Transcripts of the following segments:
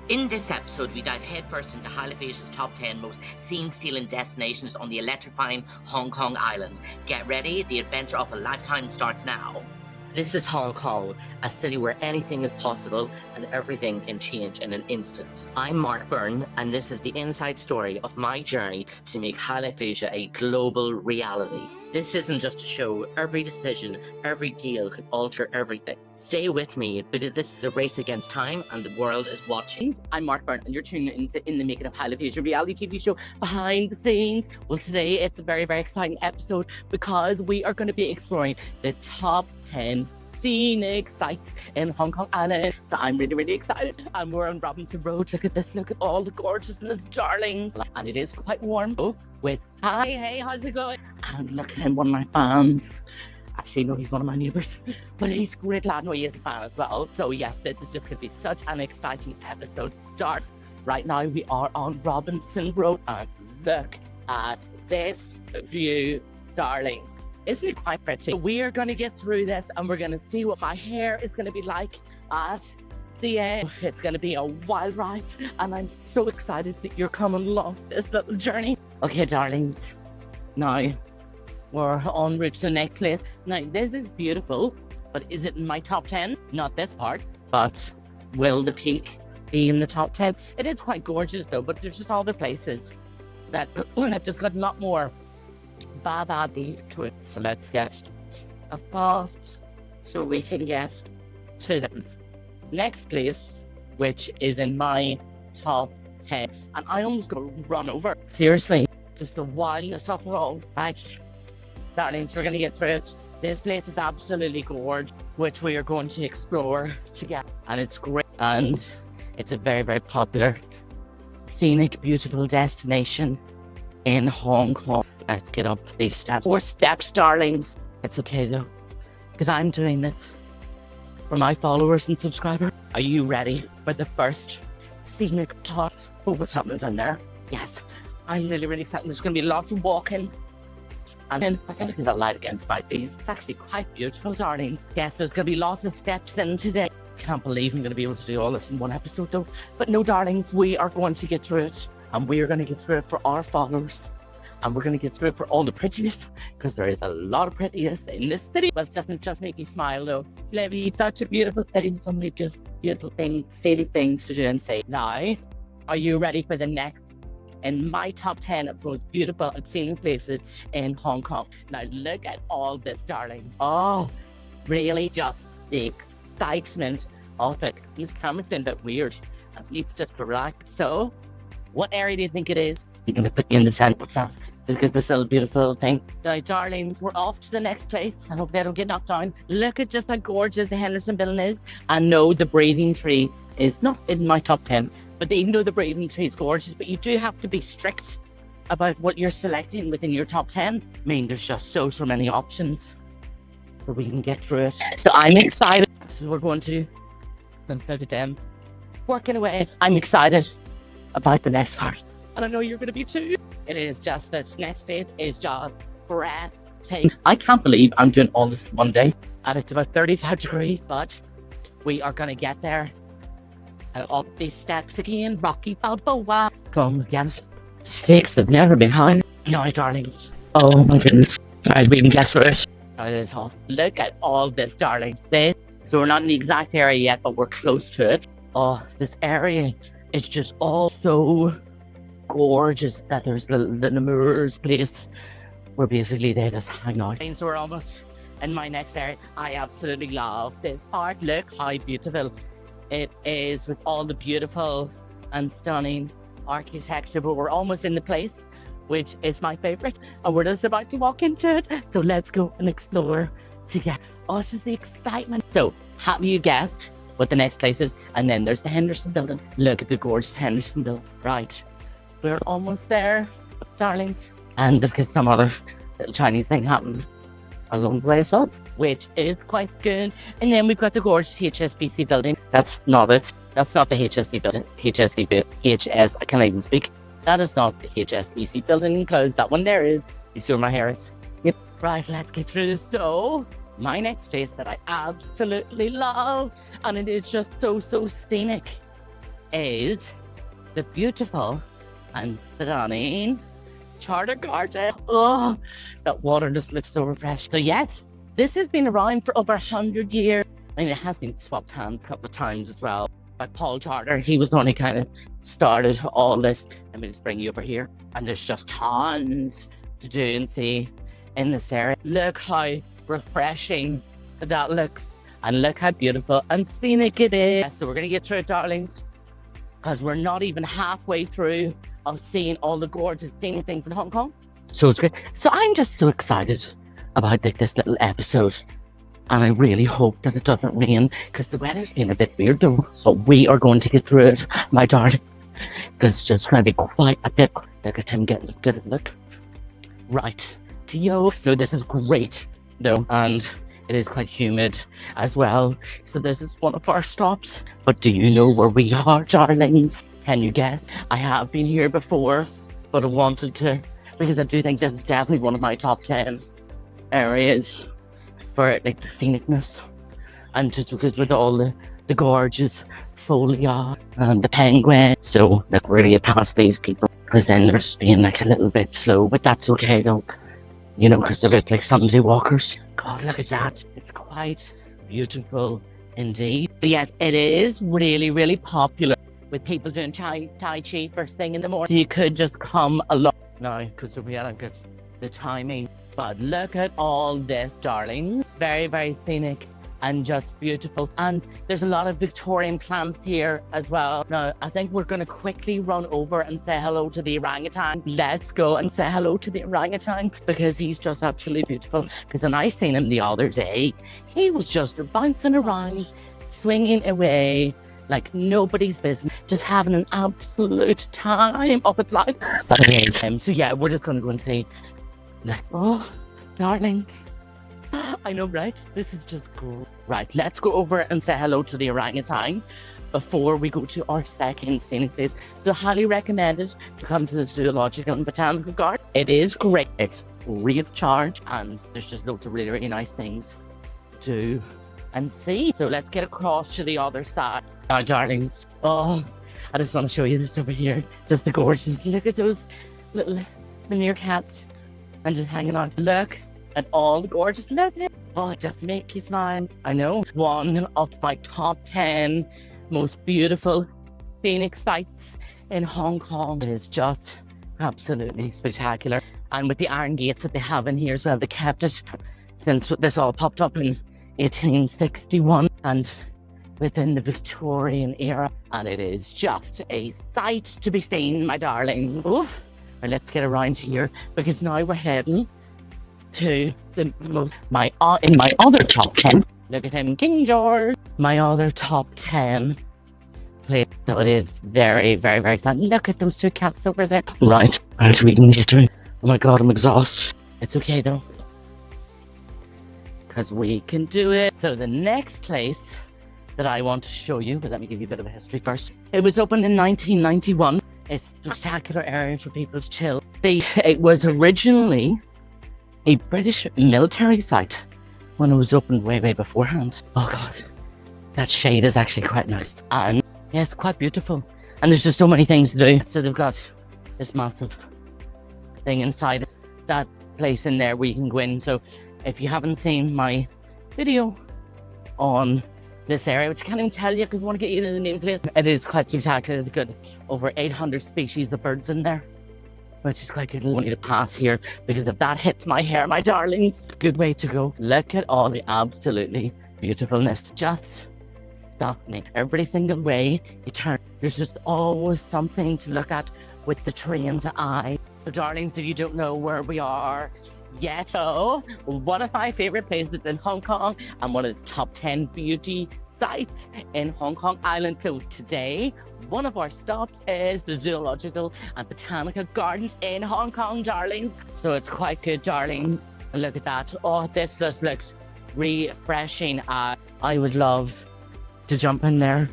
In this episode, we dive headfirst into Highlife Asia's top 10 most scene-stealing destinations on the electrifying Hong Kong island. Get ready, the adventure of a lifetime starts now. This is Hong Kong, a city where anything is possible and everything can change in an instant. I'm Mark Byrne, and this is the inside story of my journey to make Highlife Asia a global reality. This isn't just a show. Every decision, every deal could alter everything. Stay with me, because this is a race against time and the world is watching. I'm Mark Byrne, and you're tuning into In the Making of Highlife Asia, reality TV show behind the scenes. Well, today it's a very, very exciting episode because we are going to be exploring the top 10 scenic sites in Hong Kong Island. So I'm really, really excited. And we're on Robinson Road. Look at this. Look at all the gorgeousness, darlings. And it is quite warm. With hi, hey, how's it going? And look at him, one of my fans. Actually, no, he's one of my neighbours. But he's a great lad. No, he is a fan as well. So yes, this is just going to be such an exciting episode. Start right now. We are on Robinson Road. And look at this view, darlings. Isn't it quite pretty? We are going to get through this and we're going to see what my hair is going to be like at the end. It's going to be a wild ride and I'm so excited that you're coming along this little journey. Okay, darlings. Now, we're en route to the next place. Now, this is beautiful, but is it in my top 10? Not this part, but will the peak be in the top 10? It is quite gorgeous though, but there's just other places that have just got a lot more Babadi to it. So let's get a fast so we can get to the next place, which is in my top 10. And I almost got run over. Seriously, just the wildest of all. Right, darlings, we're going to get through it. This place is absolutely gorgeous, which we are going to explore together. And it's great. And it's a very, very popular, scenic, beautiful destination in Hong Kong. Let's get up these steps. 4 steps, darlings. It's okay though, because I'm doing this for my followers and subscribers. Are you ready for the first scenic thought? Oh, what's happening down there? Yes, I'm really, really excited. There's going to be lots of walking. And then I think the light against my face. It's actually quite beautiful, darlings. Yes, there's going to be lots of steps in today. I can't believe I'm going to be able to do all this in one episode though. But no, darlings, we are going to get through it. And we are going to get through it for our followers. And we're going to get through it for all the prettiness, because there is a lot of prettiness in this city. But it doesn't just make me smile though. Levy, such a beautiful city, so many beautiful things, silly things to do and say. Now, are you ready for the next in my top 10 of most beautiful and scenic places in Hong Kong? Now look at all this, darling. Oh, really just the excitement of it. These cameras been a bit weird. And it's just relax. So, what area do you think it is? You're going to put me in the center first. Look at this little beautiful thing. Now, darling, we're off to the next place. I hope they don't get knocked down. Look at just how gorgeous the Henderson building is. And no, the breathing tree is not in my top 10. But even though the breathing tree is gorgeous, but you do have to be strict about what you're selecting within your top 10. I mean, there's just so many options where we can get through it. So I'm excited. So we're going to them working away. I'm excited about the next part. And I know you're going to be too. It is just that next bit is just breathtaking. I can't believe I'm doing all this one day. And it's about 35 degrees, but we are going to get there. Up these steps again, Rocky Balboa. Come again. Stakes have never been higher. No, darlings. Oh my goodness. Alright, we can get through it. Oh, it is hot. Look at all this, darling. So we're not in the exact area yet, but we're close to it. Oh, this area is just all so gorgeous that there's the Nemours place where basically they just hang out. So we're almost in my next area. I absolutely love this part. Look how beautiful it is with all the beautiful and stunning architecture. But we're almost in the place, which is my favorite, and we're just about to walk into it. So let's go and explore together. Oh, this is the excitement. So have you guessed what the next place is? And then there's the Henderson building. Look at the gorgeous Henderson building. Right, we're almost there, darlings. And because some other little Chinese thing happened along the way as well, which is quite good. And then we've got the gorgeous HSBC building. That's not it. That's not the HSBC building. I can't even speak. That is not the HSBC building, because that one there is. You see where my hair is? Yep. Right, let's get through this. So, my next place that I absolutely love, and it is just so scenic, is the beautiful and stunning Charter Garden. Oh, that water just looks so refreshing. So yes, this has been around for over 100 years. I mean, it has been swapped hands a couple of times as well by Paul Charter. He was the one who kind of started all this. Let me just bring you over here. And there's just tons to do and see in this area. Look how refreshing that looks. And look how beautiful and scenic it is. So we're going to get through it, darlings, because we're not even halfway through of seeing all the gorgeous scenic things in Hong Kong. So it's great. So I'm just so excited about this little episode. And I really hope that it doesn't rain, because the weather's been a bit weird though. But we are going to get through it, my darling. Because it's just going to be quite a bit. Look at him getting good look. Right. To you. So this is great though. And it is quite humid as well. So this is one of our stops. But do you know where we are, darlings? Can you guess? I have been here before, but I wanted to, because I do think this is definitely one of my top 10 areas for like the scenicness. And just with all the gorgeous foliage and the penguin. So like we're gonna get past these people, because then they're just being like a little bit slow, but that's okay though. You know, because they look like Sunday walkers. God, look at that. It's quite beautiful indeed. But yes, it is really, really popular with people doing Tai Chi first thing in the morning. You could just come along now, because we had the timing. But look at all this, darlings. Very, very scenic and just beautiful. And there's a lot of Victorian plants here as well. Now, I think we're going to quickly run over and say hello to the orangutan. Let's go and say hello to the orangutan, because he's just absolutely beautiful. Because when I seen him the other day, he was just bouncing around, swinging away like nobody's business, just having an absolute time of his life. But it is. So yeah, we're just going to go and see. Oh, darlings. I know, right? This is just great. Right, let's go over and say hello to the orangutan before we go to our second scenic place. So highly recommended to come to the Zoological and Botanical Gardens. It is great. It's free of charge, and there's just loads of really, really nice things to do and see. So let's get across to the other side. Now, darlings. Oh, I just want to show you this over here. Just the gorgeous. Look at those little meerkats and just hanging on. Look at all the gorgeous living. Oh, it just makes you smile. I know. One of my top 10 most beautiful scenic sites in Hong Kong. It is just absolutely spectacular. And with the iron gates that they have in here as well, they kept it since this all popped up in 1861 and within the Victorian era. And it is just a sight to be seen, my darling. Oof. Right, let's get around here, because now we're heading to my other top 10. Look at him, King George. My other top 10 place. So it is very, very, very fun. Look at those two cats over there. Right, we can get through. Oh my God, I'm exhausted. It's okay though, because we can do it. So the next place that I want to show you, but let me give you a bit of a history first. It was opened in 1991. It's a spectacular area for people to chill. It was originally a British military site when it was opened way, way beforehand. Oh God, that shade is actually quite nice. And yeah, it's quite beautiful. And there's just so many things to do. So they've got this massive thing inside that place in there where you can go in. So if you haven't seen my video on this area, which I can't even tell you because I want to get you the names of it, it is quite spectacular. There's got over 800 species of birds in there, which is quite good. I want you to pass here, because if that hits my hair, my darlings, good way to go. Look at all the absolutely beautifulness. Just stunning. Every single way you turn, there's just always something to look at with the trained eye. So darlings, if you don't know where we are yet, so one of my favorite places in Hong Kong and one of the top 10 beauty sites in Hong Kong Island. So today, one of our stops is the Zoological and Botanical Gardens in Hong Kong, darlings. So it's quite good, darlings. And look at that. Oh, this just looks refreshing. I would love to jump in there,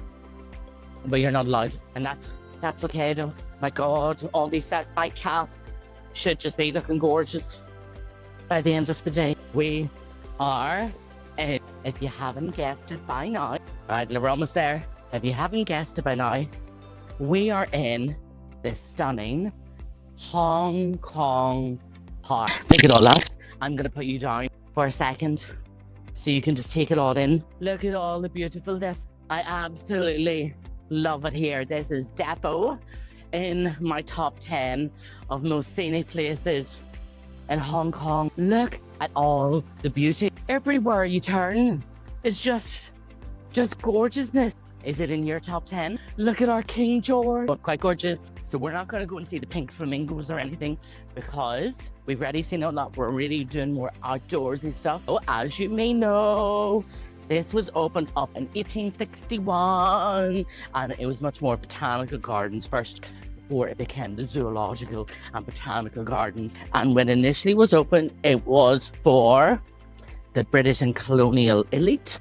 but you're not allowed. And that's okay though. My God, all these set by cats should just be looking gorgeous by the end of the day. We are, if you haven't guessed it by now, right, we're almost there. If you haven't guessed it by now, We are in the stunning Hong Kong Park. Look at all that. I'm going to put you down for a second so you can just take it all in. Look at all the beautifulness. I absolutely love it here. This is defo in my top 10 of most scenic places in Hong Kong. Look at all the beauty. Everywhere you turn, it's just gorgeousness. Is it in your top 10? Look at our King George. Quite gorgeous. So we're not going to go and see the pink flamingos or anything because we've already seen a lot. We're really doing more outdoorsy stuff. Oh, as you may know, this was opened up in 1861 and it was much more botanical gardens first before it became the Zoological and Botanical Gardens. And when initially was opened, it was for the British and colonial elite.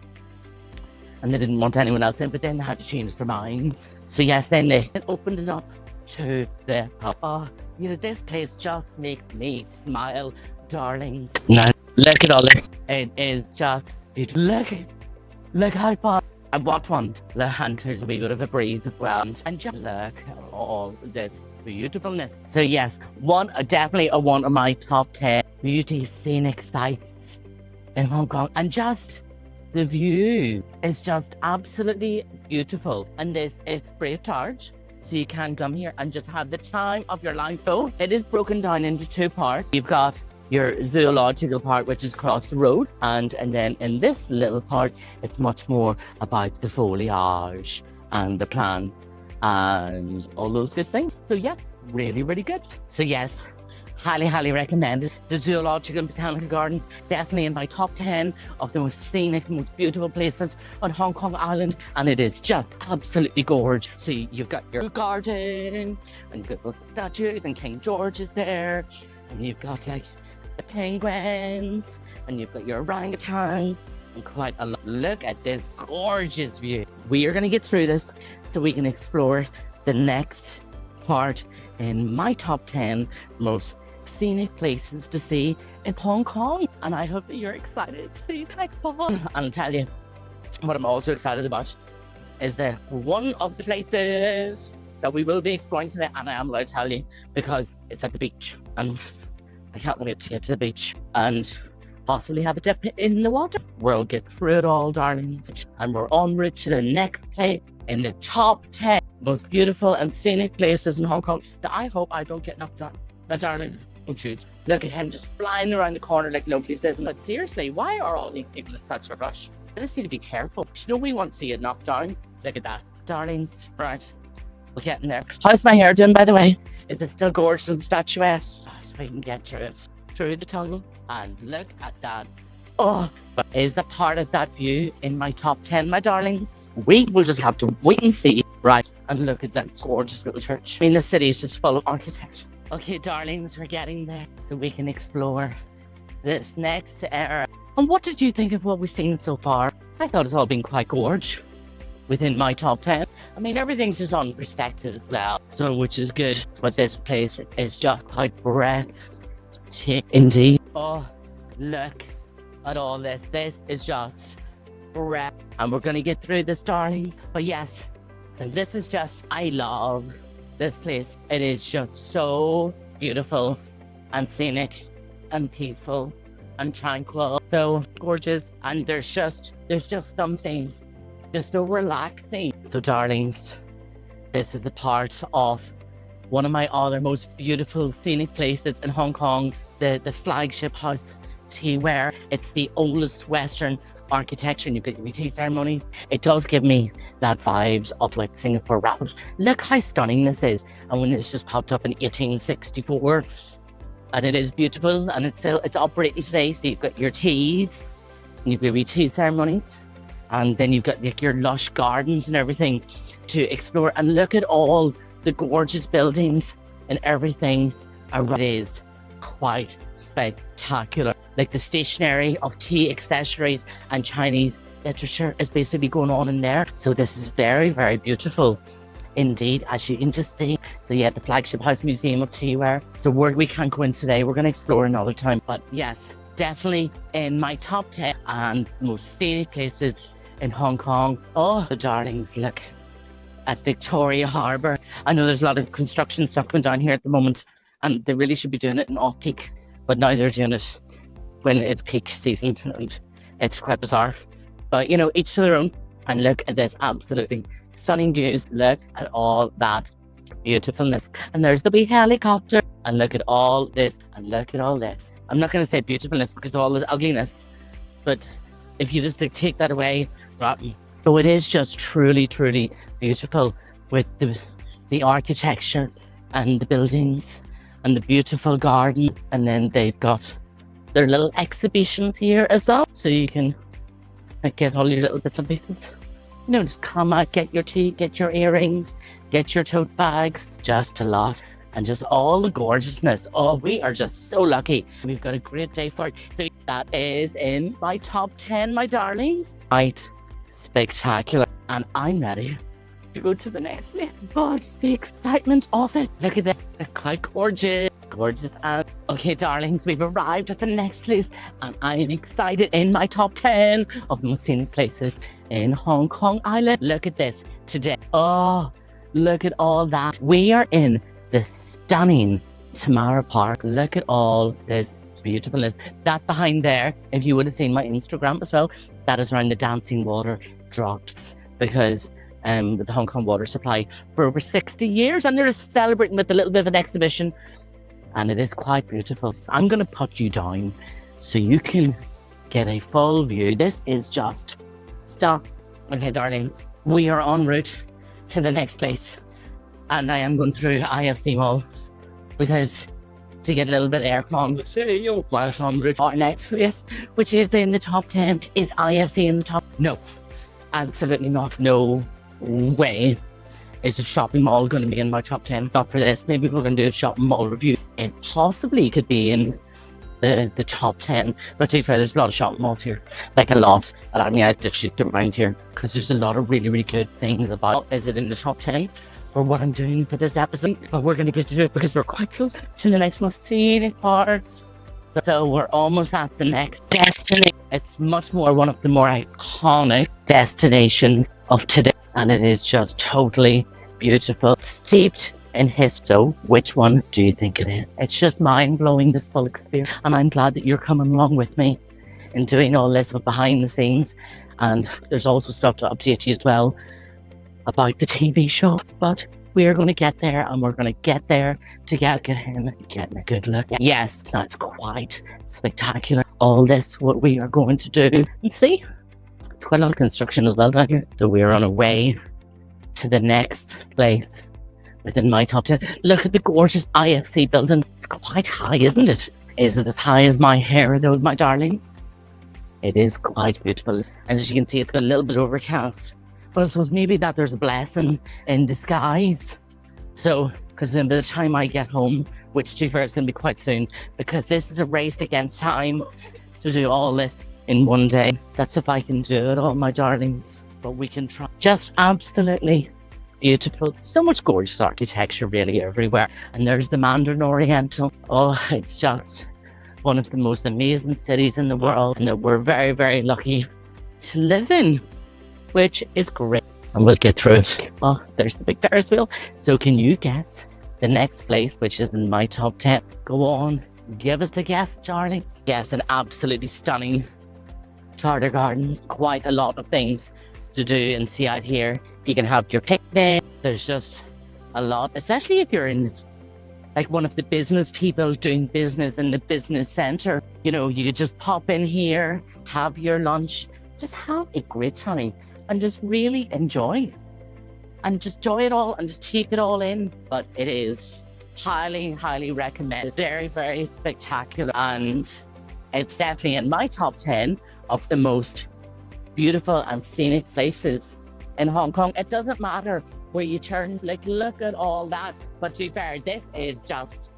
And they didn't want anyone else in, but then they had to change their minds. So yes, then they opened it up to the public. You know, this place just makes me smile, darlings. Now, look at all this. It is just beautiful. Look how far. I walked one. The hunters will be able to breathe as well. And just look at all this beautifulness. So yes, definitely one of my top 10 beauty scenic sites in Hong Kong. And just the view is just absolutely beautiful. And this is free of charge. So you can come here and just have the time of your life. So it is broken down into two parts. You've got your zoological part, which is across the road. And then in this little part, it's much more about the foliage and the plant and all those good things. So yeah, really, really good. So yes, highly recommended. The Zoological and Botanical Gardens, definitely in my top 10 of the most scenic, most beautiful places on Hong Kong Island. And it is just absolutely gorgeous. So you've got your garden, and you've got lots of statues, and King George is there. And you've got like the penguins, and you've got your orangutans, and quite a lot. Look at this gorgeous view. We are going to get through this so we can explore the next part in my top 10 most scenic places to see in Hong Kong. And I hope that you're excited to see the next one. And I'll tell you what I'm also excited about is that one of the places that we will be exploring today, and I am allowed to tell you because it's at the beach and I can't wait to get to the beach and possibly have a dip in the water. We'll get through it all, darlings, and we're en route to the next place in the top 10 most beautiful and scenic places in Hong Kong that I hope I don't get knocked down. But darling, don't shoot. Look at him just flying around the corner like nobody's business. But seriously, why are all these people in such a rush? I just need to be careful. You know we want to see it knocked down. Look at that. Darlings, right. We're getting there. How's my hair doing, by the way? Is it still gorgeous and statuesque? So we can get through it. Through the tunnel. And look at that. Oh, but is a part of that view in my top 10, my darlings? We will just have to wait and see. Right. And look at that gorgeous little church. I mean, the city is just full of architecture. Okay, darlings, we're getting there so we can explore this next era. And what did you think of what we've seen so far? I thought it's all been quite gorgeous within my top 10. I mean, everything's just on perspective as well, so which is good. But this place is just quite breathtaking indeed. Oh, look at all this. This is just breath. And we're going to get through this, darlings. But yes, so this is just, I love this place. It is just so beautiful and scenic and peaceful and tranquil. So gorgeous. And there's just something just so relaxing. So darlings, this is the part of one of my other most beautiful scenic places in Hong Kong, the flagship house tea ware. It's the oldest Western architecture, and you get your tea ceremony. It does give me that vibes of like Singapore Rapids. Look how stunning this is. And when it's just popped up in 1864, and it is beautiful, and it's operating today. So you've got your teas, and you've got your tea ceremonies, and then you've got like your lush gardens and everything to explore. And look at all the gorgeous buildings and everything around. It is quite spectacular. Like the stationery of tea accessories and Chinese literature is basically going on in there. So this is very, very beautiful indeed, as you can just see. So yeah, the flagship house museum of teaware. So we can't go in today. We're going to explore another time. But yes, definitely in my top 10 and most scenic places in Hong Kong. Oh, the darlings, look at Victoria Harbour. I know there's a lot of construction stuff going down here at the moment, and they really should be doing it in off-peak, but now they're doing it when it's peak season, and it's quite bizarre. But, you know, each to their own. And look at this absolutely stunning views. Look at all that beautifulness. And there's the wee helicopter. And look at all this. And look at all this. I'm not going to say beautifulness because of all this ugliness, but if you just take that away, rotten. So it is just truly, truly beautiful with the architecture and the buildings and the beautiful garden. And then they've got their little exhibitions here as well. So you can get all your little bits and pieces. You know, just come out, get your tea, get your earrings, get your tote bags, just a lot. And just all the gorgeousness. Oh, we are just so lucky. So we've got a great day for it. So that is in my top 10, my darlings. Right, spectacular. And I'm ready to go to the next place. God, the excitement of it. Look at that. They're quite gorgeous. Gorgeous. And okay, darlings, we've arrived at the next place. And I am excited in my top 10 of the most scenic places in Hong Kong Island. Look at this today. Oh, look at all that. We are in the stunning Tamar Park. Look at all this beautifulness. That behind there, if you would have seen my Instagram as well, that is around the dancing water drops, because the Hong Kong water supply for over 60 years, and they're just celebrating with a little bit of an exhibition, and it is quite beautiful. So I'm going to put you down so you can get a full view. This is just stop. Okay, darlings, we are en route to the next place. And I am going through IFC Mall because to get a little bit of air from whilst on route. Our next place, which is in the top 10, is IFC in the top. No, absolutely not. No way is a shopping mall going to be in my top 10. Not for this. Maybe we're going to do a shopping mall review. It possibly could be in the top 10. But to be fair, there's a lot of shopping malls here. Like a lot. And I mean, I have to shoot them around here because there's a lot of really, really good things about. Is it in the top 10? For what I'm doing for this episode, but we're going to get to it because we're quite close to the next most scenic parts. So we're almost at the next destination. It's much more one of the more iconic destinations of today, and it is just totally beautiful, steeped in history. Which one do you think it is? It's just mind-blowing, this full experience, and I'm glad that you're coming along with me in doing all this behind the scenes. And there's also stuff to update you as well about the TV show, but we're going to get there, and we're going to get there to get him getting a good look. Yes, that's quite spectacular. All this, what we are going to do. And see, it's quite a lot of construction as well down here. So we're on our way to the next place within my top 10. Look at the gorgeous IFC building. It's quite high, isn't it? Is it as high as my hair though, my darling? It is quite beautiful. And as you can see, it's got a little bit overcast. But I suppose maybe that there's a blessing in disguise. So, because by the time I get home, which to be fair is going to be quite soon, because this is a race against time to do all this in one day. That's if I can do it all, my darlings. But we can try. Just absolutely beautiful. So much gorgeous architecture really everywhere. And there's the Mandarin Oriental. Oh, it's just one of the most amazing cities in the world, and that we're very, very lucky to live in, which is great. And we'll get through it. Oh, there's the big Ferris wheel. So can you guess the next place, which is in my top 10? Go on, give us the guess, darlings. Yes, an absolutely stunning Charter Gardens. Quite a lot of things to do and see out here. You can have your picnic. There's just a lot, especially if you're in like one of the business people doing business in the business center. You know, you could just pop in here, have your lunch, just have a great time and just really enjoy and just enjoy it all and just take it all in. But it is highly, highly recommended. Very, very spectacular. And it's definitely in my top 10 of the most beautiful and scenic places in Hong Kong. It doesn't matter where you turn, like look at all that. But to be fair, this is just,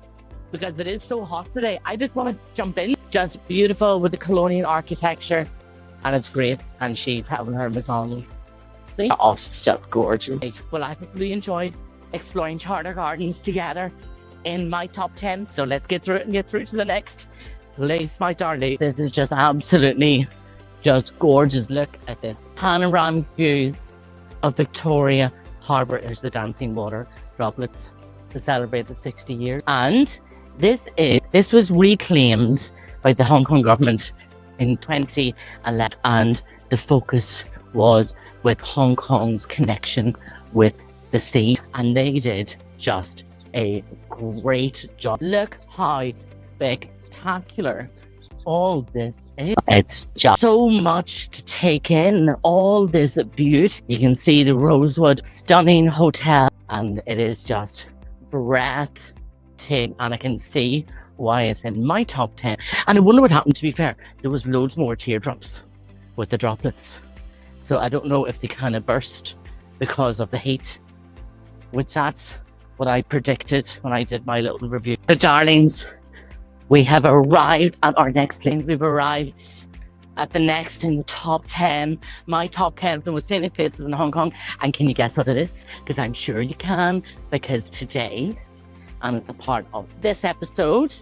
because it is so hot today, I just want to jump in. Just beautiful with the colonial architecture. And it's great. And she having her McDonald's. Oh, it's just gorgeous. Well, I really enjoyed exploring Charter Gardens together in my top 10. So let's get through it and get through to the next place, my darling. This is just absolutely just gorgeous. Look at the panoramic views of Victoria Harbour is the dancing water droplets to celebrate the 60 years. And this was reclaimed by the Hong Kong government in 2011, and the focus was with Hong Kong's connection with the sea, and they did just a great job. Look how spectacular all this is. It's just so much to take in, all this beauty. You can see the Rosewood stunning hotel, and it is just breathtaking, and I can see why it's in my top 10. And I wonder what happened. To be fair, there was loads more teardrops with the droplets, so I don't know if they kind of burst because of the heat, which that's what I predicted when I did my little review. So darlings, we have arrived at our next place. We've arrived at the next in the top 10, my top 10 of the most scenic places in Hong Kong. And can you guess what it is? Because I'm sure you can, because today, and it's a part of this episode,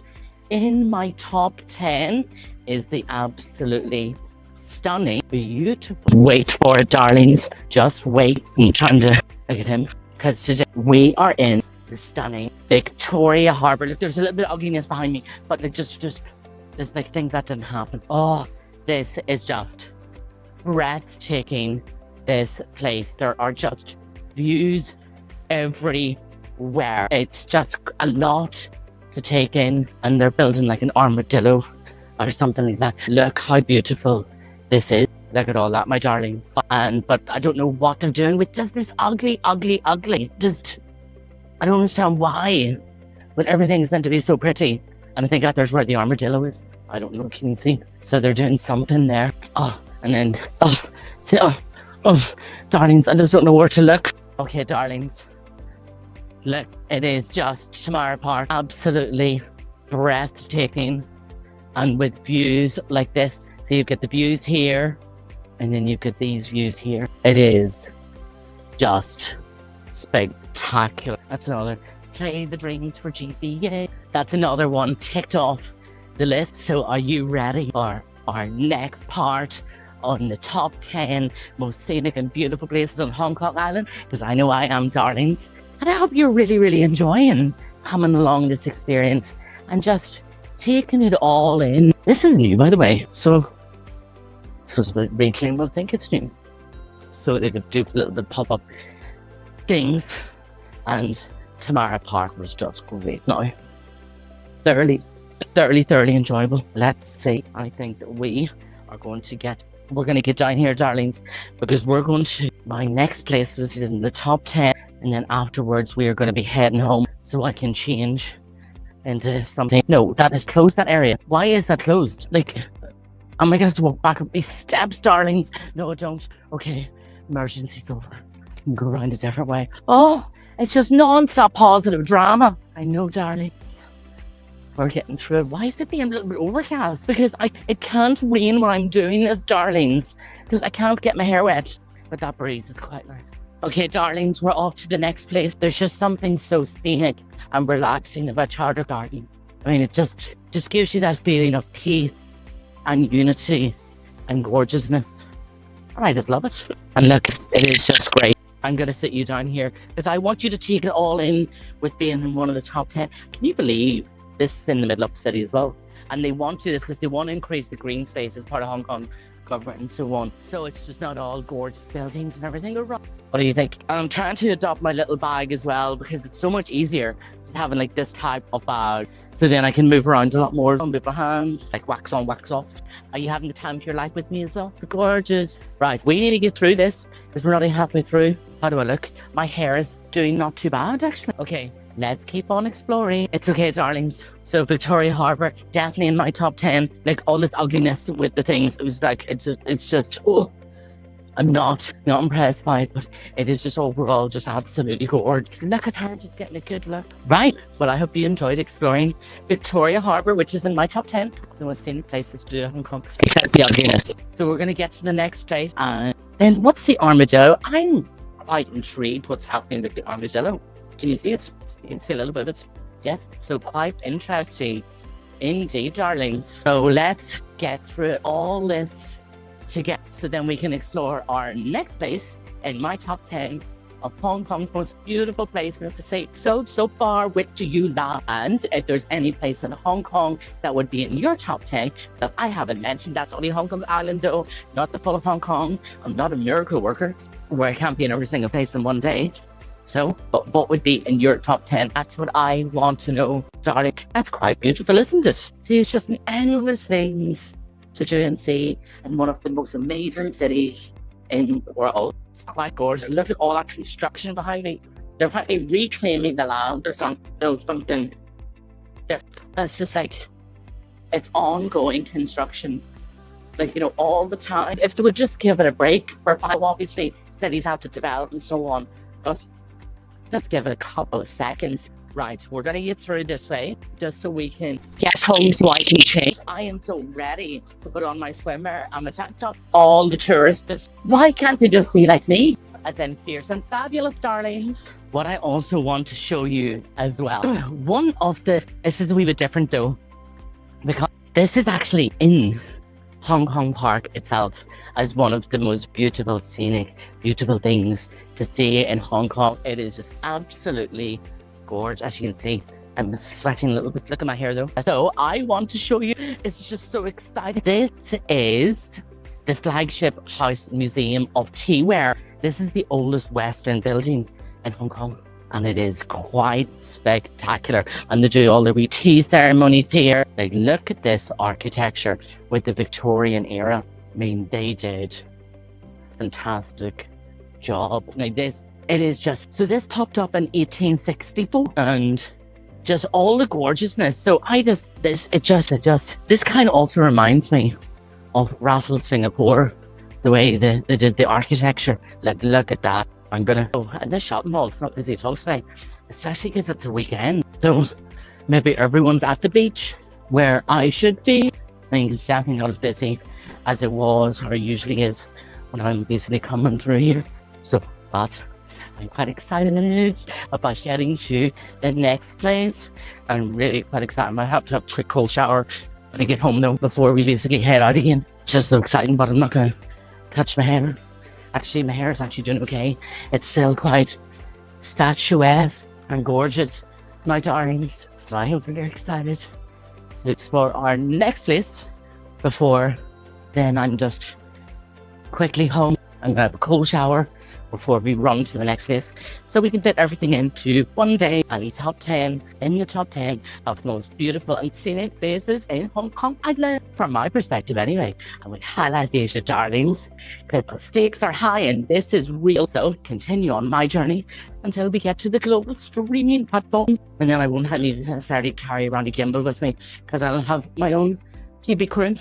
in my top 10 is the absolutely stunning, beautiful, wait for it darlings, just wait. I'm trying to look at him, because today we are in the stunning Victoria Harbour. Look, there's a little bit of ugliness behind me, but like just there's like things that didn't happen. Oh, this is just breathtaking, this place. There are just views everywhere. It's just a lot to take in, and they're building like an armadillo or something like that. Look how beautiful this is. Look at all that, my darlings. But I don't know what they're doing with just this ugly. Just, I don't understand why, but everything's meant to be so pretty. And I think that there's where the armadillo is. I don't know, can you see? So they're doing something there. Darlings, I just don't know where to look. Okay, darlings. Look, it is just Tamar Park. Absolutely breathtaking. And with views like this. So you get the views here, and then you get these views here. It is just spectacular. That's another play the dreams for GBA. That's another one ticked off the list. So are you ready for our next part on the top 10 most scenic and beautiful places on Hong Kong Island? Because I know I am, darlings. And I hope you're really enjoying coming along this experience and just taking it all in. This is new, by the way. So Reclaim will think it's new. So they could do a little bit pop-up things. And Tamar Park was just great now. Thoroughly enjoyable. Let's see. I think that we're going to get down here, darlings, because we're going to my next place, which is in the top 10, and then afterwards we are going to be heading home so I can change into something. No, that is closed, that area. Why is that closed? Like, am I going to walk back up these steps, darlings? No, I don't. Okay, emergency's over. I can go around a different way. Oh, it's just non-stop positive drama. I know, darlings. We're getting through it. Why is it being a little bit overcast? Because it can't rain when I'm doing this, darlings, because I can't get my hair wet. But that breeze is quite nice. Okay, darlings, we're off to the next place. There's just something so scenic and relaxing about Charter Garden. I mean, it just gives you that feeling of peace and unity and gorgeousness. And I just love it. And look, it is just great. I'm going to sit you down here because I want you to take it all in with being in one of the top 10. Can you believe this is in the middle of the city as well? And they want to do this because they want to increase the green space as part of Hong Kong government and so on. So it's just not all gorgeous buildings and everything are wrong. What do you think? I'm trying to adopt my little bag as well because it's so much easier having like this type of bag. So then I can move around a lot more with my hands, like wax on, wax off. Are you having the time of your life with me as well? Gorgeous. Right, we need to get through this because we're not even halfway through. How do I look? My hair is doing not too bad, actually. Okay, let's keep on exploring. It's okay, darlings. So Victoria Harbour, definitely in my top 10. Like all this ugliness with the things, it was like, it's just, oh, I'm not impressed by it, but it is just overall just absolutely gorgeous. Look at her, just getting a good look. Right, well, I hope you enjoyed exploring Victoria Harbour, which is in my top 10. The most scenic places to do in Hong Kong, except the ugliness. So we're going to get to the next place. And then what's the armadillo? I'm quite intrigued what's happening with the armadillo. Can you see it? You can see a little bit of it. Yeah, so quite interesting indeed, darlings. So let's get through all this together so then we can explore our next place in my top 10 of Hong Kong's most beautiful places to say. So far, which do you love? And if there's any place in Hong Kong that would be in your top 10 that I haven't mentioned, that's only Hong Kong Island though, not the full of Hong Kong. I'm not a miracle worker where I can't be in every single place in one day. So, but what would be in your top 10? That's what I want to know, darling. That's quite beautiful, isn't it? There's just endless things to do and see in one of the most amazing cities in the world. It's quite gorgeous. Look at all that construction behind me. They're probably reclaiming the land or something. That's just like, it's ongoing construction. Like, you know, all the time. If they would just give it a break for obviously cities have to develop and so on. But let's give it a couple of seconds. Right, we're going to get through this way just so we can get home so I can change. I am so ready to put on my swimwear and my tank top. All the tourists, why can't they just be like me? And then fierce and fabulous, darlings. What I also want to show you as well. This is a wee bit different though, because this is actually in Hong Kong Park itself as one of the most beautiful, scenic, beautiful things to see in Hong Kong. It is just absolutely gorgeous, as you can see. I'm sweating a little bit. Look at my hair though. So I want to show you, it's just so exciting. This is the flagship house museum of teaware. This is the oldest Western building in Hong Kong, and it is quite spectacular. And they do all the wee tea ceremonies here. Like, look at this architecture with the Victorian era. I mean, they did a fantastic job. Like this, it is just, so this popped up in 1864 and just all the gorgeousness. So this kind of also reminds me of Raffles, Singapore, the way they did the architecture. Like, look at that. I'm gonna go, and the shopping mall, it's not busy at all today, especially because it's the weekend. So maybe everyone's at the beach where I should be. I think it's definitely not as busy as it was or usually is when I'm basically coming through here. So, but I'm quite excited about heading to the next place. I'm really quite excited. I might have to have a quick cold shower when I get home though before we basically head out again. It's just so exciting, but I'm not gonna touch my hair. Actually, my hair is actually doing okay. It's still quite statuesque and gorgeous, my darlings. So I am very excited to explore our next place before then I'm just quickly home. I'm gonna have a cold shower before we run to the next place, so we can fit everything into one day. And the top 10 in the top 10 of the most beautiful and scenic places in Hong Kong Island, from my perspective anyway. And with Highlife Asia, darlings, because the stakes are high and this is real. So continue on my journey until we get to the global streaming platform, and then I won't have to necessarily carry around a gimbal with me because I'll have my own TV crew.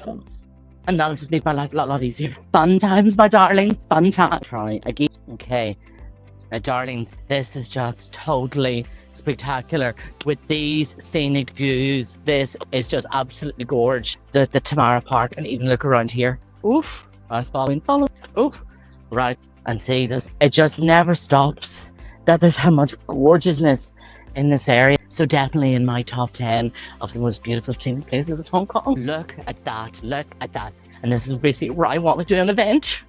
And that'll just make my life a lot easier. Fun times, my darlings. Fun times. Try again. Okay. My darlings, this is just totally spectacular. With these scenic views, this is just absolutely gorgeous. The Tamar Park, and even look around here. Oof. I was following. Oof. Right. And see this. It just never stops. That there's how much gorgeousness in this area. So definitely in my top 10 of the most beautiful scenic places in Hong Kong. Look at that. Look at that. And this is basically where I want to do an event,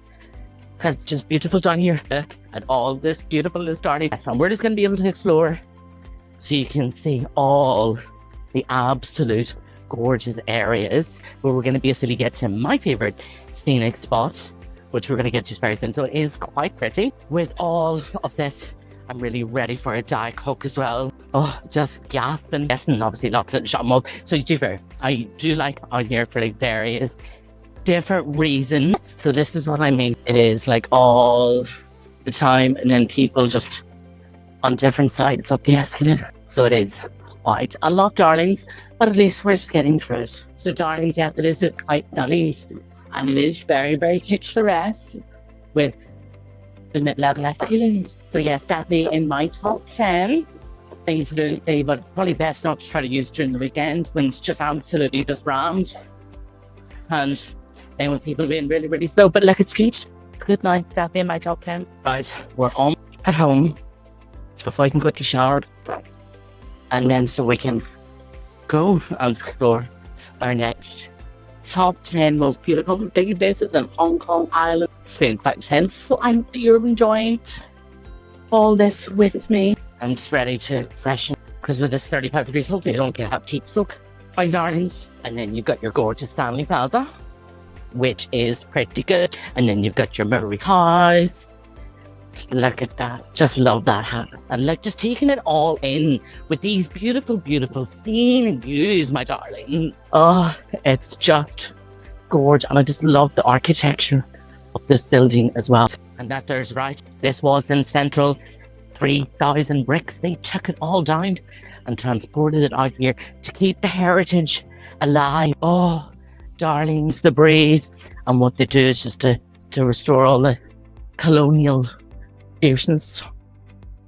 because it's just beautiful down here. Look at all this beautifulness, darling. And we're just going to be able to explore so you can see all the absolute gorgeous areas where we're going to basically get to my favorite scenic spot, which we're going to get to very soon. So it is quite pretty. With all of this, I'm really ready for a Diet Coke as well. Oh, just gasping. Yes, and obviously lots of shop mall. So I do like out here for like various different reasons. So this is what I mean. It is like all the time, and then people just on different sides of the escalator. So it is quite a lot, darlings, but at least we're just getting through it. So darlings, yeah, it is quite sunny, and it is very, very picturesque with the Mid-Levels Escalators. So yes, definitely in my top 10 things to do, but probably best not to try to use during the weekend when it's just absolutely just rammed. And then with people being really, really slow. But look, it's good. It's good now. Definitely in my top 10. Right, we're on at home. So if I can quickly shower, and then so we can go and explore our next top 10 most beautiful big places in Hong Kong Island. It's been quite intense, so I hope you're enjoying it. all this with me. I'm just ready to freshen because with this 35 degrees, hopefully I don't get up heat soak. My darlings. And then you've got your gorgeous Stanley Plaza, which is pretty good. And then you've got your Murray House. Look at that. Just love that hat. And like just taking it all in with these beautiful, beautiful scenic views, my darling. Oh, it's just gorgeous. And I just love the architecture of this building as well. And that there's right. This was in central 3,000 bricks. They took it all down and transported it out here to keep the heritage alive. Oh, darlings, the breeze. And what they do is just to restore all the colonial fierceness.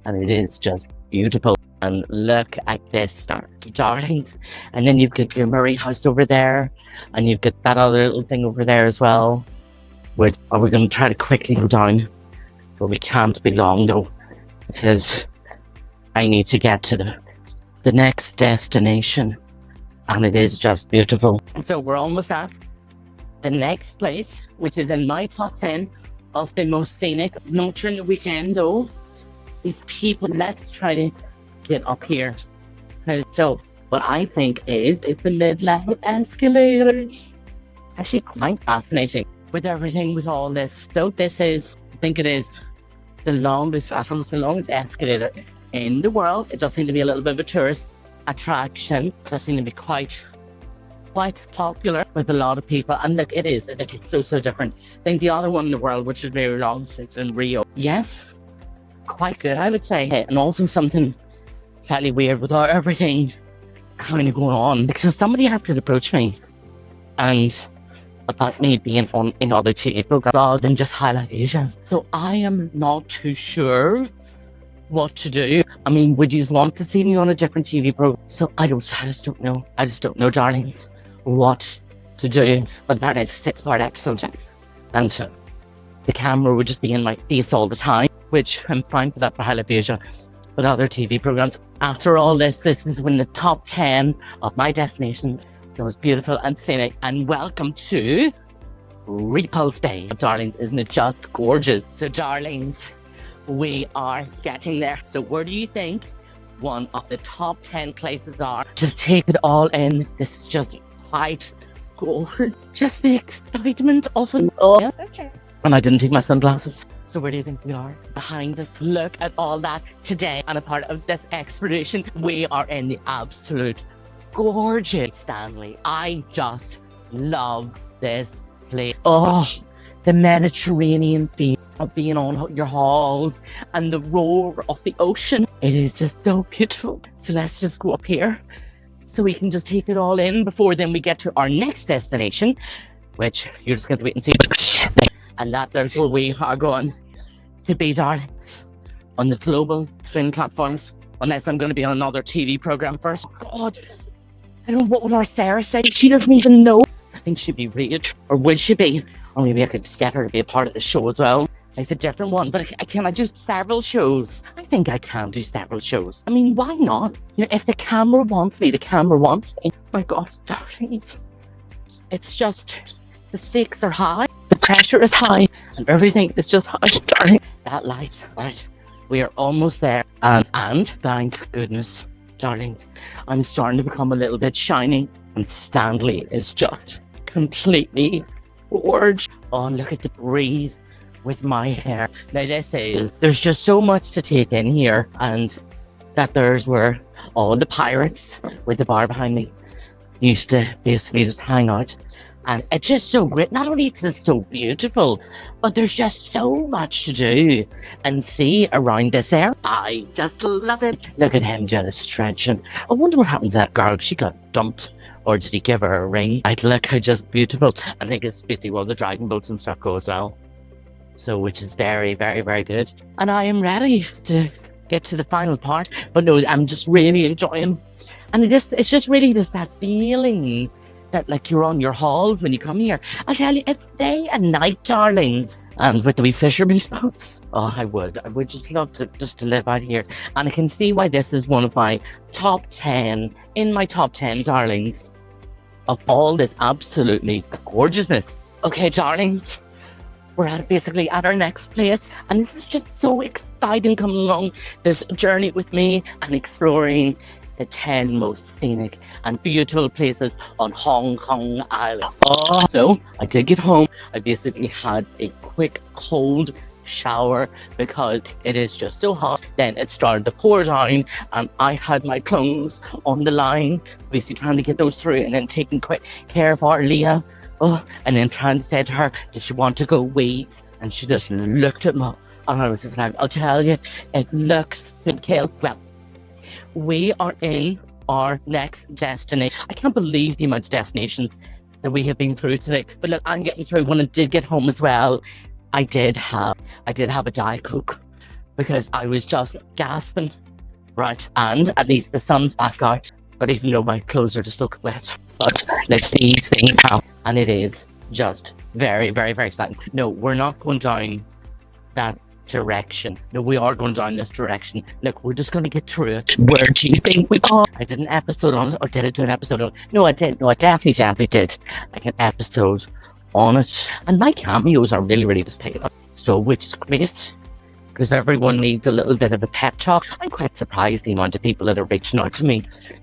And it is just beautiful. And look at this, darlings. And then you've got your Murray House over there. And you've got that other little thing over there as well. We're going to try to quickly go down. But we can't be long though. Because I need to get to the next destination. And it is just beautiful. So we're almost at the next place, which is in my top 10 of the most scenic. Not during the weekend though. These people, let's try to get up here. So what I think is the Mid-Levels Escalators. Actually quite fascinating with everything with all this. So this is, I think it is the longest escalator in the world. It does seem to be a little bit of a tourist attraction. It does seem to be quite popular with a lot of people. And look, it is. It's so different. I think the other one in the world, which is very long, is in Rio. Yes, quite good, I would say. And also something slightly weird with everything kind of going on. Because somebody had to approach me and about me being on in other TV programs rather than just Highlife Asia. So I am not too sure what to do. I mean, would you want to see me on a different TV program? So I just don't know. I just don't know, darlings, what to do. But that is a 6-part episode. And so the camera would just be in my face all the time, which I'm fine for that for Highlife Asia. But other TV programs. After all this is in the top 10 of my destinations. It was beautiful and scenic. And welcome to Repulse Bay. Darlings, isn't it just gorgeous? So darlings, we are getting there. So where do you think one of the top 10 places are? Just take it all in. This is just quite gorgeous. Just the excitement of it. Oh, yeah, okay. And I didn't take my sunglasses. So where do you think we are? Behind us. Look at all that today. And a part of this expedition, we are in the absolute gorgeous Stanley. I just love this place. Oh, the Mediterranean theme of being on your halls and the roar of the ocean. It is just so beautiful. So let's just go up here so we can just take it all in before then we get to our next destination, which you're just going to wait and see. And there's where we are going to be, darlings, on the global streaming platforms. Unless I'm going to be on another TV program first. God, I don't know, what would our Sarah say? She doesn't even know. I think she'd be read, or would she be? Or maybe I could just get her to be a part of the show as well. Like a different one. But can I do several shows? I think I can do several shows. I mean, why not? You know, if the camera wants me, the camera wants me. My God, darlings. It's just, the stakes are high. The pressure is high. And everything is just high, darling. That light, right? We are almost there. And thank goodness, darlings, I'm starting to become a little bit shiny. And Stanley is just completely gorgeous. Oh, look at the breeze with my hair. Now there's just so much to take in here. And that there's where all the pirates with the bar behind me used to basically just hang out. And it's just so great. Not only is it so beautiful, but there's just so much to do and see around this area. I just love it. Look at him just stretching. I wonder what happened to that girl. She got dumped. Or did he give her a ring? I'd look how just beautiful. I think it's basically where the dragon boats and stuff go as well. So, which is very, very, very good. And I am ready to get to the final part. But no, I'm just really enjoying. And it's just really just that feeling that like you're on your halls when you come here. I tell you, it's day and night, darlings. And with the wee fisherman's boats, oh, I would just love to live out here. And I can see why this is one of my top 10, in my top 10, darlings, of all this absolutely gorgeousness. Okay, darlings, we're basically at our next place. And this is just so exciting. exciting coming along this journey with me and exploring the 10 most scenic and beautiful places on Hong Kong Island. So I did get home. I basically had a quick cold shower because it is just so hot. Then it started to pour down and I had my clothes on the line, basically trying to get those through and then taking quick care of our Leah. And then trying to say to her, does she want to go waves? And she just looked at me and I was just like, I'll tell you, it looks good, Kale. Well, we are in our next destination. I can't believe the amount of destinations that we have been through today. But look, I'm getting through. When I did get home as well, I did have a Diet Coke because I was just gasping. Right, and at least the sun's back out. But even though my clothes are just looking wet. But let's see these things out. And it is just very, very, very exciting. No, we're not going down that direction. No, we are going down this direction. Look, we're just going to get through it. Where do you think we are? I did an episode on it, or did I do an episode on it? No, I did. No, I definitely did. Like an episode on it. And my cameos are really, really just picking up. So, which is great. Because everyone needs a little bit of a pep talk. I'm quite surprised the amount of people that are reaching out to me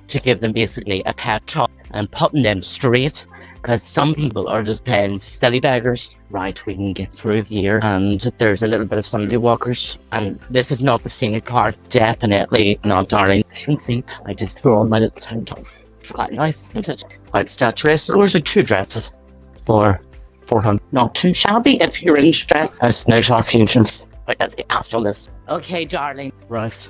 to give them basically a pep talk and putting them straight. Because some people are just playing silly beggars. Right, we can get through here. And there's a little bit of Sunday walkers. And this is not the scenic part. Definitely not, darling. As you can see, I did throw on my little tank top. It's quite nice, isn't it? Quite statuesque. There's like 2 dresses for 400. Not too shabby if you're in stress. That's no fusions. But that's the astrolist. Okay, darling. Right.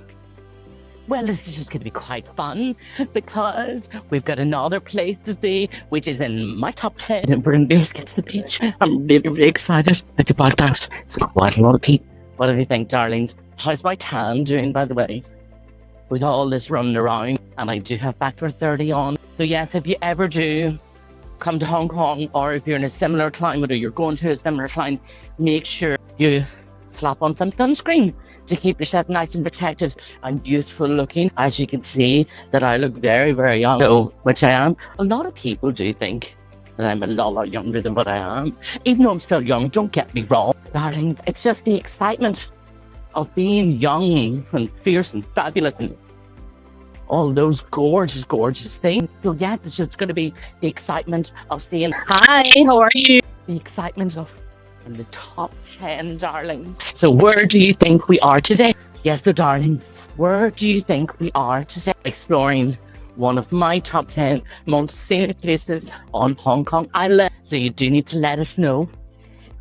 Well, this is just going to be quite fun because we've got another place to see, which is in my top 10. And we're in Biscuits the Beach. I'm really, really excited about that. It's quite a lot of people. What do you think, darlings? How's my tan doing, by the way? With all this running around. And I do have Factor 30 on. So yes, if you ever do come to Hong Kong, or if you're in a similar climate, or you're going to a similar climate, make sure you slap on some sunscreen to keep yourself nice and protected and youthful looking. As you can see, that I look very, very young, so, which I am. A lot of people do think that I'm a lot younger than what I am. Even though I'm still young, don't get me wrong, darling. It's just the excitement of being young and fierce and fabulous and all those gorgeous, gorgeous things. So yeah, it's just going to be the excitement of seeing, hi, how are you? The excitement of in the top 10, darlings. So where do you think we are today? Yes, so darlings, where do you think we are today? Exploring one of my top 10 most scenic places on Hong Kong Island. So you do need to let us know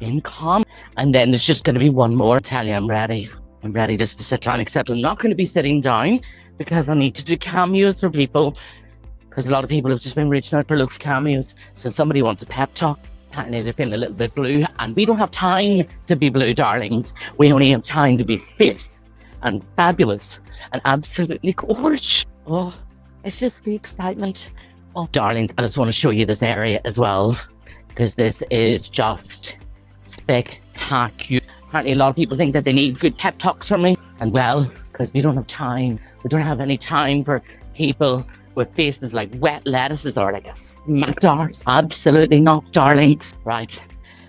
in comments. And then there's just going to be one more. I tell you, I'm ready. I'm ready just to sit down, except I'm not going to be sitting down because I need to do cameos for people. Because a lot of people have just been reaching out for looks cameos. So if somebody wants a pep talk, I need to feel a little bit blue, and we don't have time to be blue, darlings. We only have time to be fierce and fabulous and absolutely gorgeous. Oh, it's just the excitement. Oh, darlings, I just want to show you this area as well, because this is just spectacular. Apparently, a lot of people think that they need good pep talks from me, and well, because we don't have time. We don't have any time for people with faces like wet lettuces or like a smacked arse. Absolutely not, darlings. Right,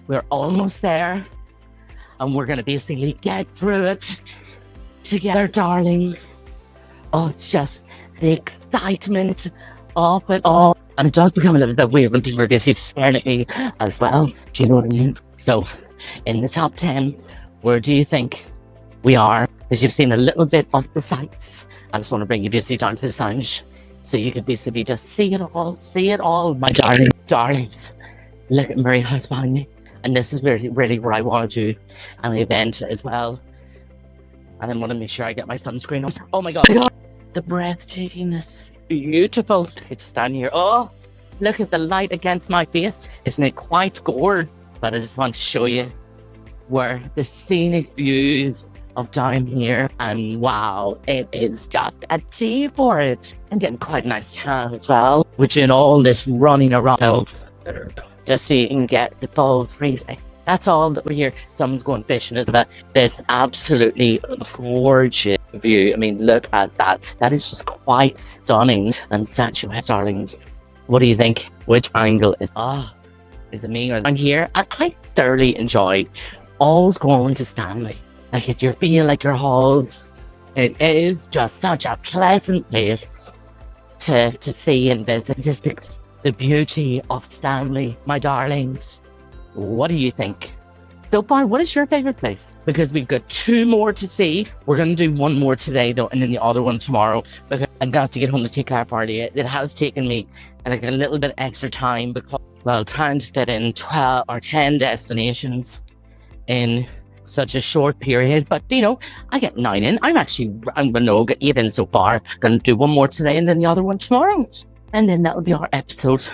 we're almost there, and we're gonna basically get through it together, darlings. Oh, it's just the excitement of it all, and it does become a little bit weird when people are basically staring at me as well. Do you know what I mean? So, in the top 10, where do you think we are? Because you've seen a little bit of the sights. I just want to bring you basically down to the sound, so you could basically just see it all, my darlings. Look at Murray House behind me. And this is really, really where I want to do an event as well. And I want to make sure I get my sunscreen on. Oh my god. The breathtakingness. Beautiful. It's down here. Oh, look at the light against my face. Isn't it quite gorgeous? But I just want to show you where the scenic views of down here, and wow, it is just a tea for it. I'm getting quite a nice tan as well, which in all this running around, just so you can get the full 360. That's all that we're here. Someone's going fishing at this absolutely gorgeous view. I mean, look at that. That is quite stunning and statuesque, darlings. What do you think? Which angle is is it me or I'm here? And I thoroughly enjoy always going to Stanley Like if you feel like you're hauled, it is just such a pleasant place to see and visit. The beauty of Stanley, my darlings. What do you think? So far, what is your favourite place? Because we've got 2 more to see. We're going to do 1 more today, though, and then the other one tomorrow. Because I got to get home to take our party. It has taken me like a little bit extra time because, well, trying to fit in 12 or 10 destinations in such a short period. But, you know, I get 9 in. I'm going to get 8 in so far. Going to do 1 more today and then the other one tomorrow. And then that'll be our episode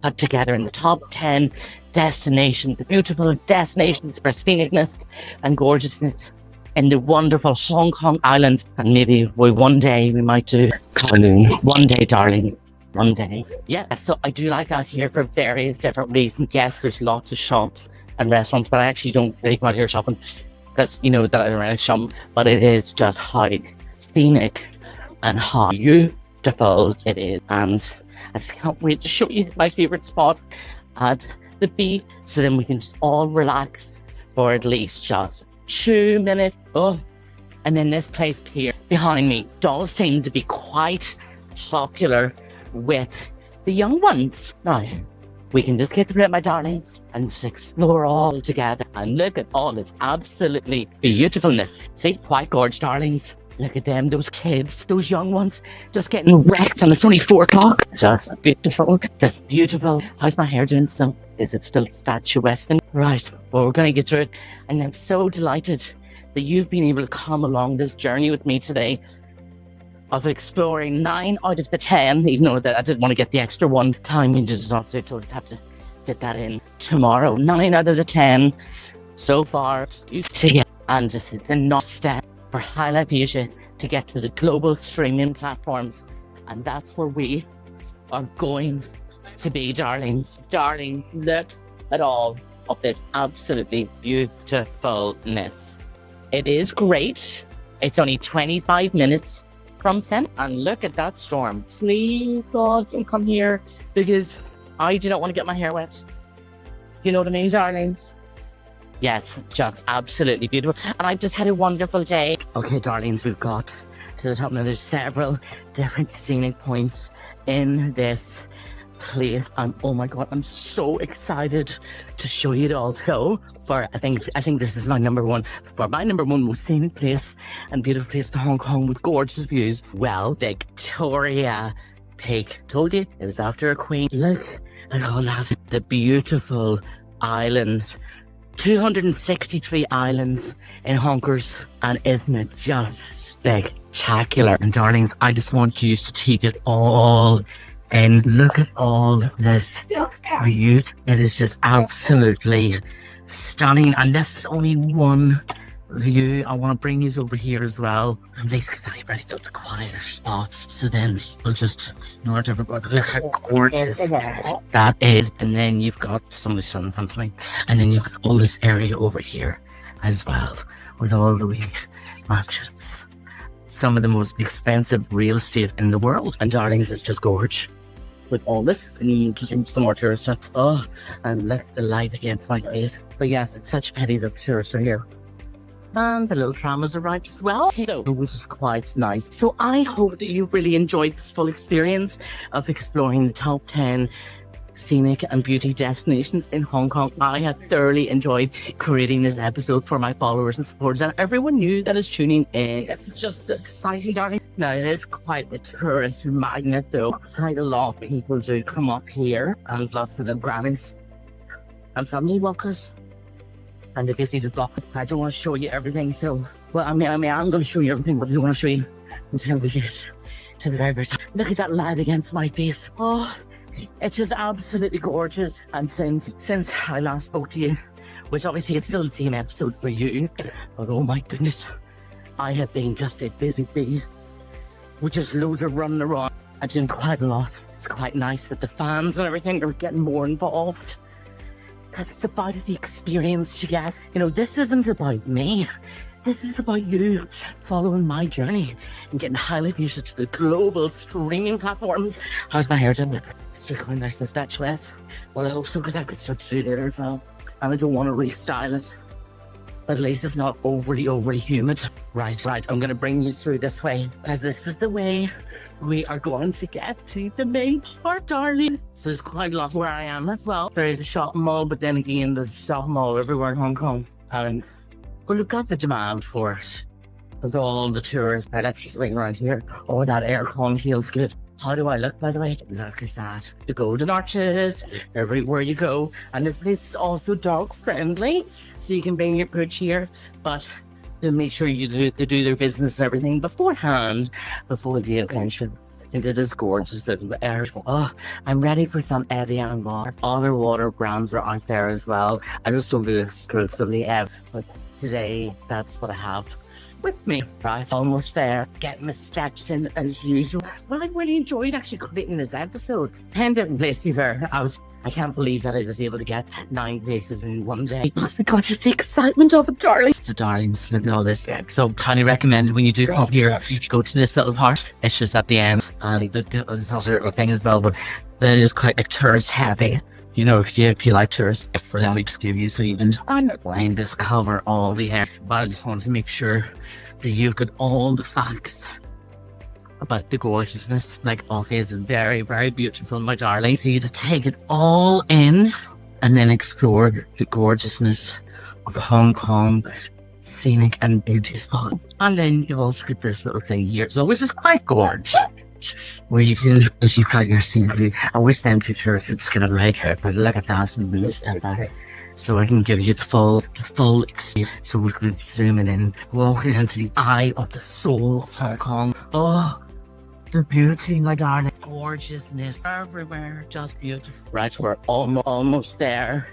put together in the top 10 destinations, the beautiful destinations for scenicness and gorgeousness in the wonderful Hong Kong island. And maybe one day we might do Kowloon. One day, darling. One day. Yeah, so I do like that here for various different reasons. Yes, there's lots of shops and restaurants, but I actually don't really go out here shopping because, you know, that I don't really shop. But it is just how scenic and how beautiful it is. And I just can't wait to show you my favourite spot at the beach, so then we can just all relax for at least just 2 minutes. Oh, and then this place here behind me does seem to be quite popular with the young ones. Now, we can just get to it, my darlings, and just explore all together and look at all this absolutely beautifulness. See, quite gorgeous, darlings. Look at them, those kids, those young ones, just getting wrecked, and it's only 4 o'clock. Just beautiful, just beautiful. How's my hair doing? So, is it still statuesque? Right, well, we're going to get through it. And I'm so delighted that you've been able to come along this journey with me today of exploring 9 out of the 10, even though that I didn't want to get the extra 1 time. We just have to get that in tomorrow. 9 out of the 10 so far. And just the next step for Highlife Asia to get to the global streaming platforms. And that's where we are going to be, darlings. Darling, look at all of this absolutely beautifulness. It is great. It's only 25 minutes from 10. And look at that storm. Please, God, don't come here because I do not want to get my hair wet. You know what I mean, darlings? Yes, just absolutely beautiful. And I've just had a wonderful day. Okay, darlings, we've got to the top now. There's several different scenic points in this place. And oh my God, I'm so excited to show you it all. So, I think this is my number 1. For my number 1 most scenic place and beautiful place in Hong Kong with gorgeous views. Well, Victoria Peak. Told you, it was after a queen. Look at all that. The beautiful islands. 263 islands in Honkers, and isn't it just spectacular? And darlings, I just want you to take it all in. Look at all of this beauty. It is just absolutely stunning, and this is only one view. I want to bring these over here as well, at least because I already know the quieter spots, so then we'll just ignore everybody. Look how gorgeous that is. And then you've got some of the sun in front of me, and then you've got all this area over here as well with all the wee mansions, some of the most expensive real estate in the world. And darlings, it's just gorgeous with all this. And you just some more tourist shots. Oh, and let the light against my face. But yes, it's such a pity that the tourists are here. And the little tram has arrived as well, which is quite nice. So I hope that you've really enjoyed this full experience of exploring the top 10 scenic and beauty destinations in Hong Kong. I have thoroughly enjoyed creating this episode for my followers and supporters, and everyone new that is tuning in. It's just exciting, darling. Now, it is quite a tourist magnet, though. Quite a lot of people do come up here, and lots of them grannies and family walkers. And the busy just block. I don't want to show you everything, so well, I mean, I'm going to show you everything, but I don't want to show you until we get to the very top. Look at that light against my face. Oh, it's just absolutely gorgeous. And since I last spoke to you, which obviously it's still the same episode for you, but oh my goodness, I have been just a busy bee with just loads of running around. I'm doing quite a lot. It's quite nice that the fans and everything are getting more involved, because it's about the experience you get. You know, this isn't about me. This is about you following my journey and getting Highlife Asia to the global streaming platforms. How's my hair doing? Still going nice and statuesque. Well, I hope so, because I could start to do it later as well. And I don't want to restyle it. but at least it's not overly humid. Right, I'm gonna bring you through this way, because this is the way we are going to get to the main part, darling. So there's quite a lot where I am as well. There is a shopping mall, but then again, there's a shopping mall everywhere in Hong Kong. And well, we've got the demand for it. With all the tourists, let's just wait around here. Oh, that aircon feels good. How do I look, by the way? Look at that. The golden arches, everywhere you go. And this place is also dog friendly, so you can bring your pooch here, but they'll make sure they do their business and everything beforehand, before the attention. It is gorgeous little area. Oh, I'm ready for some Evian water. Other water brands are out there as well. I just don't do it exclusively, but today, that's what I have with me. Right, almost there. Getting my steps in as usual. Well, I really enjoyed actually creating this episode. 10 different places there. I can't believe that I was able to get 9 places in one day. Just because just the excitement of it, darling. So, darlings, look at all this. So, highly recommend when you do come here, you go to this little part. It's just at the end. And there's also a little thing as well, but that is quite like tourist heavy. You know, if you like tourists, for them, we just give you so you can. I'm not going to cover all the air, but I just wanted to make sure that you've got all the facts about the gorgeousness. Like, all is very, very beautiful, my darling. So you just take it all in and then explore the gorgeousness of Hong Kong scenic and beauty spot. And then you've also got this little thing here, so which is quite gorgeous, where you can, as you've got your scenery. I wish them two tourists would just get it right here, but look at that and move step back, so I can give you the full experience. So we can zoom in, walking into the eye of the soul of Hong Kong. Oh, the beauty, my darling, gorgeousness everywhere, just beautiful. Right, we're almost there,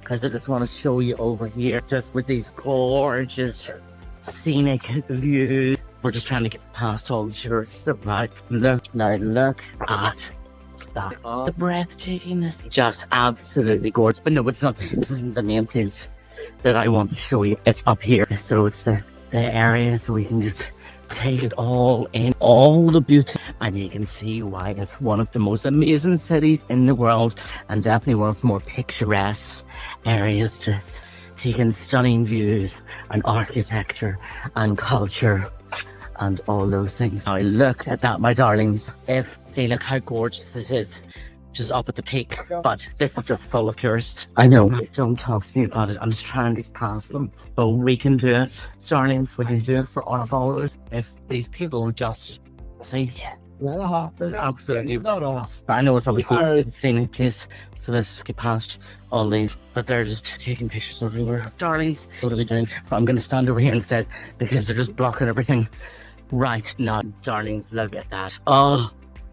because I just want to show you over here, just with these gorgeous scenic views. We're just trying to get past all the tourists. Right, look at that. The breathtakingness, just absolutely gorgeous. But no, it's not. This isn't the main place that I want to show you. It's up here, so it's the area, so we can just take it all in, all the beauty, and you can see why it's one of the most amazing cities in the world, and definitely one of the more picturesque areas to take in stunning views and architecture and culture and all those things. Now look at that, my darlings. See, look how gorgeous this is, just up at the peak. But this is just full of tourists. I know, don't talk to me about it. I'm just trying to get past them. But we can do it, darlings. We can do it for our followers. If these people just say, it's absolutely not us. I know it's obviously a scenic place, so let's just get past all these. But they're just taking pictures everywhere. Darlings, what are they doing? I'm going to stand over here instead, because they're just blocking everything. Right now, darlings, look at that. Oh,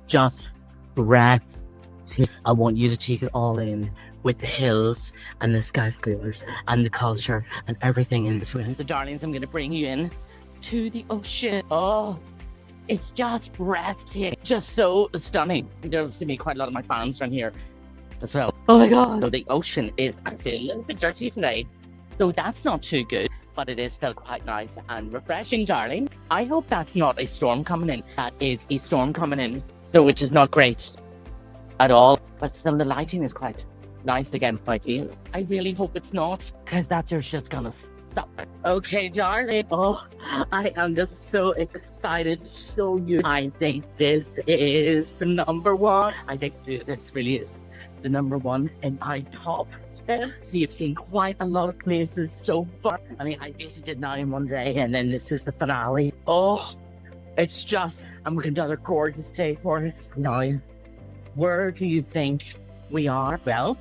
just breathtaking. I want you to take it all in, with the hills and the skyscrapers and the culture and everything in between. So, darlings, I'm going to bring you in to the ocean. Oh, it's just breathtaking. Just so stunning. There's going to be quite a lot of my fans from here as well. Oh my God. So the ocean is actually a little bit dirty today, so that's not too good. But it is still quite nice and refreshing, darling. I hope that's not a storm coming in. That is a storm coming in, so which is not great at all. But still, the lighting is quite nice again, I feel. I really hope it's not, because that just shit's gonna stop it. Okay, darling. Oh, I am just so excited to show you. I think this is the number one. I think this really is the number one in my top 10. So you've seen quite a lot of places so far. I mean, I basically did 9 in one day, and then this is the finale. Oh, it's just another gorgeous day for us. Now, where do you think we are? Well,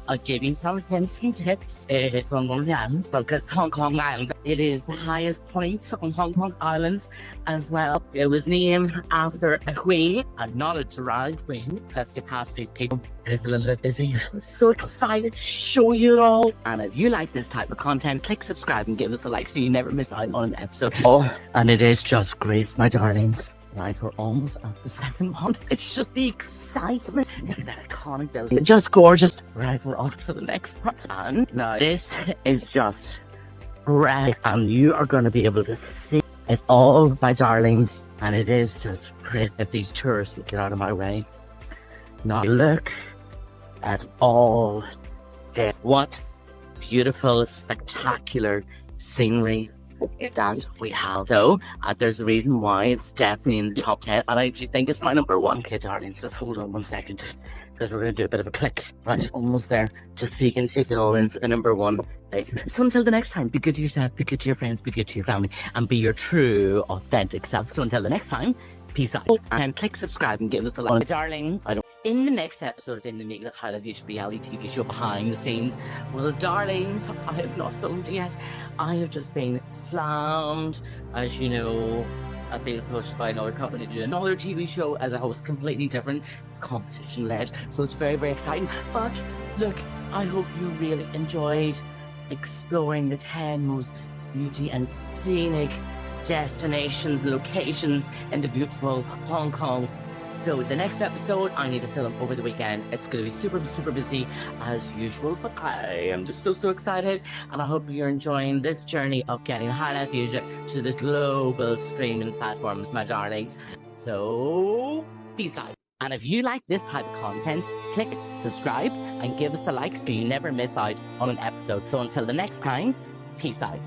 I'll give you some hints and tips. It's on one of the islands, because Hong Kong Island, it is the highest point on Hong Kong Island as well. It was named after a queen, and not a derived queen. Let's get past these people. It is a little bit busy. I'm so excited to show you it all. And if you like this type of content, click subscribe and give us a like so you never miss out on an episode. Oh, and it is just great, my darlings. Right, we're almost at the second one. It's just the excitement. Look at that iconic building. Just gorgeous. Right, we're off to the next part. And now this is just great. And you are going to be able to see it's all my darlings. And it is just great. If these tourists would get out of my way. Now look at all this. What beautiful, spectacular scenery that we have. So there's a reason why it's definitely in the top 10, and I actually think it's my number one. Okay, darlings, just hold on one second, because we're going to do a bit of a click. Right, almost there, just so you can take it all in for the number one place. So until the next time, be good to yourself, be good to your friends, be good to your family, and be your true, authentic self. So until the next time, peace out. And click subscribe and give us a like. Darling, in the next episode of In the Making of Highlife Asia reality TV show Behind the Scenes, well, darlings, I have not filmed yet. I have just been slammed, as you know. I've been approached by another company to do another TV show as a host, completely different. It's competition led, so it's very, very exciting. But look, I hope you really enjoyed exploring the 10 most beauty and scenic destinations, locations in the beautiful Hong Kong. So the next episode I need to film over the weekend. It's going to be super, super busy as usual, but I am just so excited, and I hope you're enjoying this journey of getting Highlife Asia to the global streaming platforms, my darlings. So peace out. And if you like this type of content, click subscribe and give us the like so you never miss out on an episode. So until the next time, peace out.